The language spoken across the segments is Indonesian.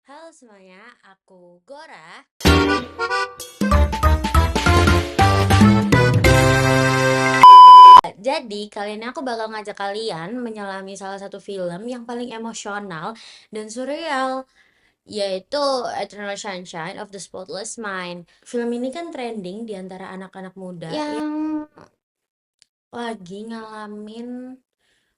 Halo semuanya, aku Gora. Jadi, kali ini aku bakal ngajak kalian menyelami salah satu film yang paling emosional dan surreal, yaitu Eternal Sunshine of the Spotless Mind. Film ini kan trending di antara anak-anak muda yang lagi ngalamin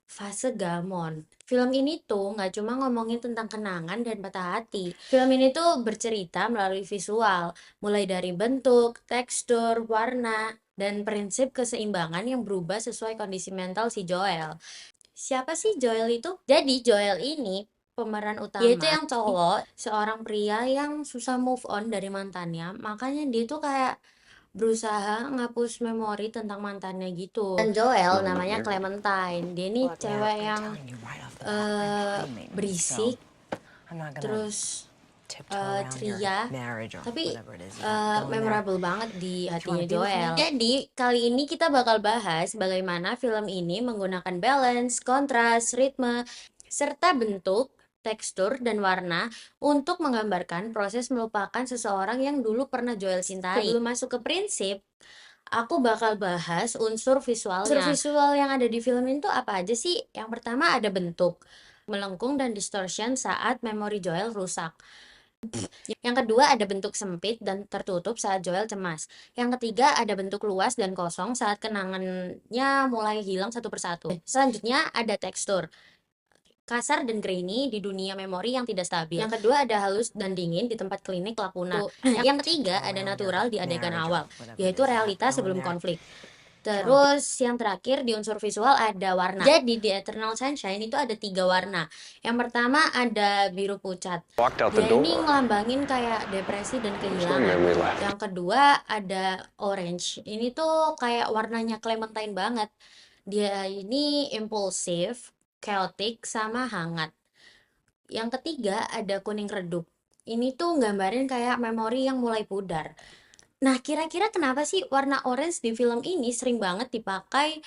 fase gamon. Film ini tuh nggak cuma ngomongin tentang kenangan dan patah hati. Film ini tuh bercerita melalui visual, mulai dari bentuk, tekstur, warna, dan prinsip keseimbangan yang berubah sesuai kondisi mental si Joel. Siapa sih Joel itu? Jadi Joel ini pemeran utama, yaitu yang cowok, seorang pria yang susah move on dari mantannya. Makanya dia tuh kayak berusaha ngapus memori tentang mantannya gitu. Dan Joel namanya Clementine. Dia ini cewek yang berisik, terus ceria, tapi memorable banget di hatinya Joel. Jadi kali ini kita bakal bahas bagaimana film ini menggunakan balance, kontras, ritme, serta bentuk, tekstur, dan warna untuk menggambarkan proses melupakan seseorang yang dulu pernah Joel cintai. Sebelum masuk ke prinsip, aku bakal bahas unsur visualnya. Unsur visual yang ada di film itu apa aja sih? Yang pertama ada bentuk, melengkung dan distortion saat memori Joel rusak. Yang kedua ada bentuk sempit dan tertutup saat Joel cemas. Yang ketiga ada bentuk luas dan kosong saat kenangannya mulai hilang satu persatu. Selanjutnya ada tekstur, kasar dan grainy di dunia memori yang tidak stabil. Yang kedua ada halus dan dingin di tempat klinik Lakuna. Yang ketiga ada natural di adegan awal, yaitu realita sebelum konflik. Terus yang terakhir di unsur visual ada warna. Jadi di Eternal Sunshine itu ada 3 warna. Yang pertama ada biru pucat. Dia ini ngelambangin kayak depresi dan kehilangan. Yang kedua ada orange. Ini tuh kayak warnanya Clementine banget. Dia ini impulsif, chaotic, sama hangat. Yang ketiga ada kuning redup. Ini tuh gambarin kayak memori yang mulai pudar. Nah, kira-kira kenapa sih warna orange di film ini sering banget dipakai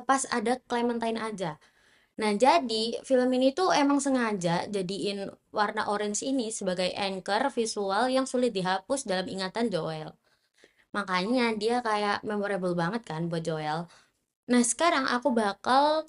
pas ada Clementine aja? Nah, jadi film ini tuh emang sengaja jadiin warna orange ini sebagai anchor visual yang sulit dihapus dalam ingatan Joel. Makanya dia kayak memorable banget kan buat Joel. Nah, sekarang aku bakal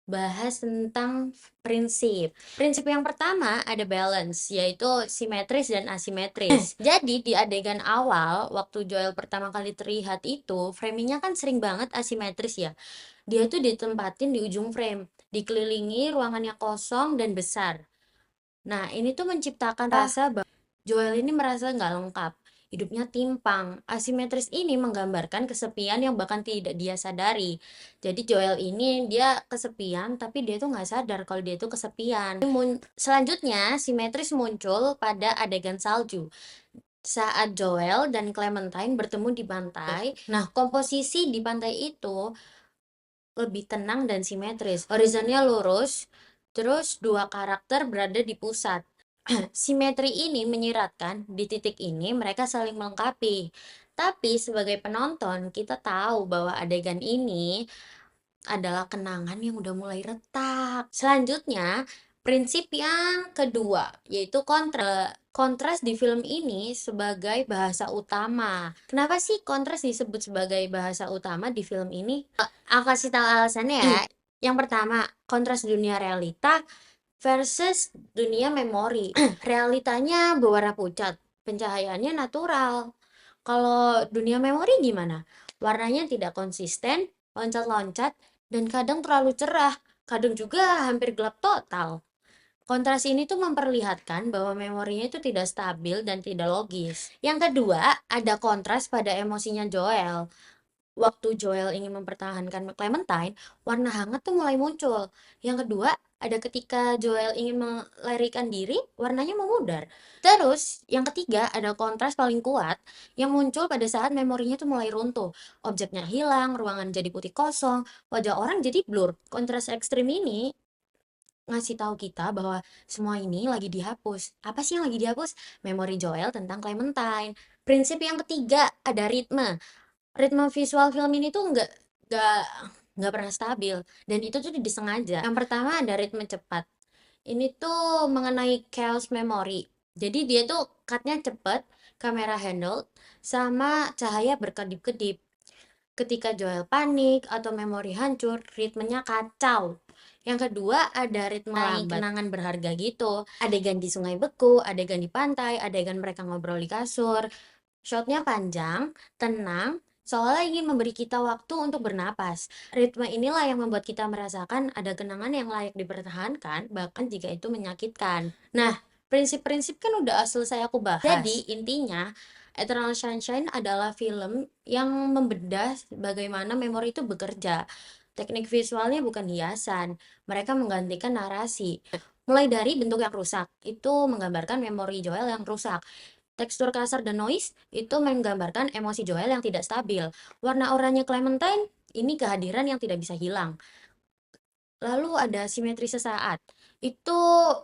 bahas tentang prinsip. Prinsip yang pertama ada balance, yaitu simetris dan asimetris. Jadi di adegan awal, waktu Joel pertama kali terlihat itu, framingnya kan sering banget asimetris ya. Dia tuh ditempatin di ujung frame, dikelilingi ruangan yang kosong dan besar. Nah, ini tuh menciptakan rasa bahwa Joel ini merasa nggak lengkap. Hidupnya timpang. Asimetris ini menggambarkan kesepian yang bahkan tidak dia sadari. Jadi Joel ini dia kesepian, tapi dia tuh nggak sadar kalau dia tuh kesepian. Selanjutnya, simetris muncul pada adegan salju. Saat Joel dan Clementine bertemu di pantai. Nah, komposisi di pantai itu lebih tenang dan simetris. Horizonnya lurus, terus dua karakter berada di pusat. Simetri ini menyiratkan di titik ini mereka saling melengkapi. Tapi sebagai penonton, kita tahu bahwa adegan ini adalah kenangan yang udah mulai retak. Selanjutnya, prinsip yang kedua, yaitu kontras di film ini sebagai bahasa utama. Kenapa sih kontras disebut sebagai bahasa utama di film ini? Aku kasih tahu alasannya ya. Yang pertama, kontras dunia realita versus dunia memori. Realitanya berwarna pucat, pencahayaannya natural. Kalau dunia memori gimana? Warnanya tidak konsisten, loncat-loncat, dan kadang terlalu cerah, kadang juga hampir gelap total. Kontras ini tuh memperlihatkan bahwa memorinya itu tidak stabil dan tidak logis. Yang kedua, ada kontras pada emosinya Joel. Waktu Joel ingin mempertahankan Clementine, warna hangat tuh mulai muncul. Yang kedua, ada ketika Joel ingin melarikan diri, warnanya memudar. Terus, yang ketiga, ada kontras paling kuat yang muncul pada saat memorinya tuh mulai runtuh. Objeknya hilang, ruangan jadi putih kosong, wajah orang jadi blur. Kontras ekstrim ini ngasih tahu kita bahwa semua ini lagi dihapus. Apa sih yang lagi dihapus? Memori Joel tentang Clementine. Prinsip yang ketiga, ada ritme. Ritme visual film ini tuh nggak nggak pernah stabil dan itu tuh disengaja. Yang pertama ada ritme cepat. Ini tuh mengenai chaos memory. Jadi dia tuh cutnya cepet, kamera handle, sama cahaya berkedip-kedip. Ketika Joel panik atau memori hancur, ritmenya kacau. Yang kedua ada ritme lambat, kenangan berharga gitu. Adegan di sungai beku, adegan di pantai, adegan mereka ngobrol di kasur. Shotnya panjang, tenang, seolah ingin memberi kita waktu untuk bernapas. Ritme inilah yang membuat kita merasakan ada kenangan yang layak dipertahankan, bahkan jika itu menyakitkan. Nah, prinsip-prinsip kan udah selesai aku bahas. Jadi, intinya, Eternal Sunshine adalah film yang membedah bagaimana memori itu bekerja. Teknik visualnya bukan hiasan, mereka menggantikan narasi. Mulai dari bentuk yang rusak, itu menggambarkan memori Joel yang rusak. Tekstur kasar dan noise itu menggambarkan emosi Joel yang tidak stabil. Warna oranye Clementine ini kehadiran yang tidak bisa hilang. Lalu ada simetri sesaat. Itu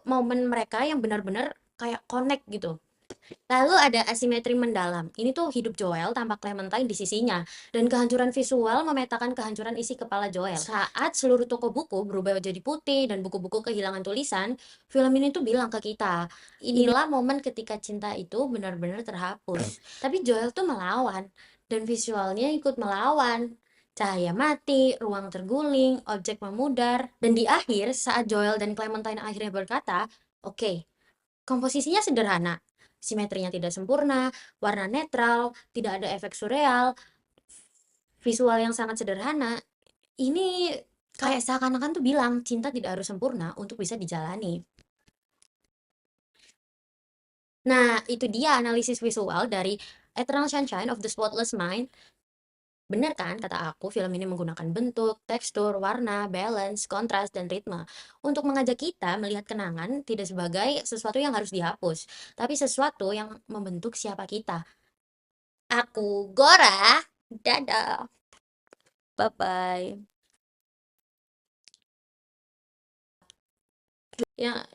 momen mereka yang benar-benar kayak connect gitu. Lalu ada asimetri mendalam. Ini tuh hidup Joel tanpa Clementine di sisinya. Dan kehancuran visual memetakan kehancuran isi kepala Joel. Saat seluruh toko buku berubah jadi putih dan buku-buku kehilangan tulisan, film ini tuh bilang ke kita, inilah momen ketika cinta itu benar-benar terhapus. Tapi Joel tuh melawan. Dan visualnya ikut melawan. Cahaya mati, ruang terguling, objek memudar. Dan di akhir, saat Joel dan Clementine akhirnya berkata, oke, komposisinya sederhana, simetrinya tidak sempurna, warna netral, tidak ada efek surreal, visual yang sangat sederhana. Ini kayak seakan-akan tuh bilang cinta tidak harus sempurna untuk bisa dijalani. Nah, itu dia analisis visual dari Eternal Sunshine of the Spotless Mind. Benar kan kata aku, film ini menggunakan bentuk, tekstur, warna, balance, kontras, dan ritme untuk mengajak kita melihat kenangan tidak sebagai sesuatu yang harus dihapus, tapi sesuatu yang membentuk siapa kita. Aku Gora, dadah, bye-bye. Ya,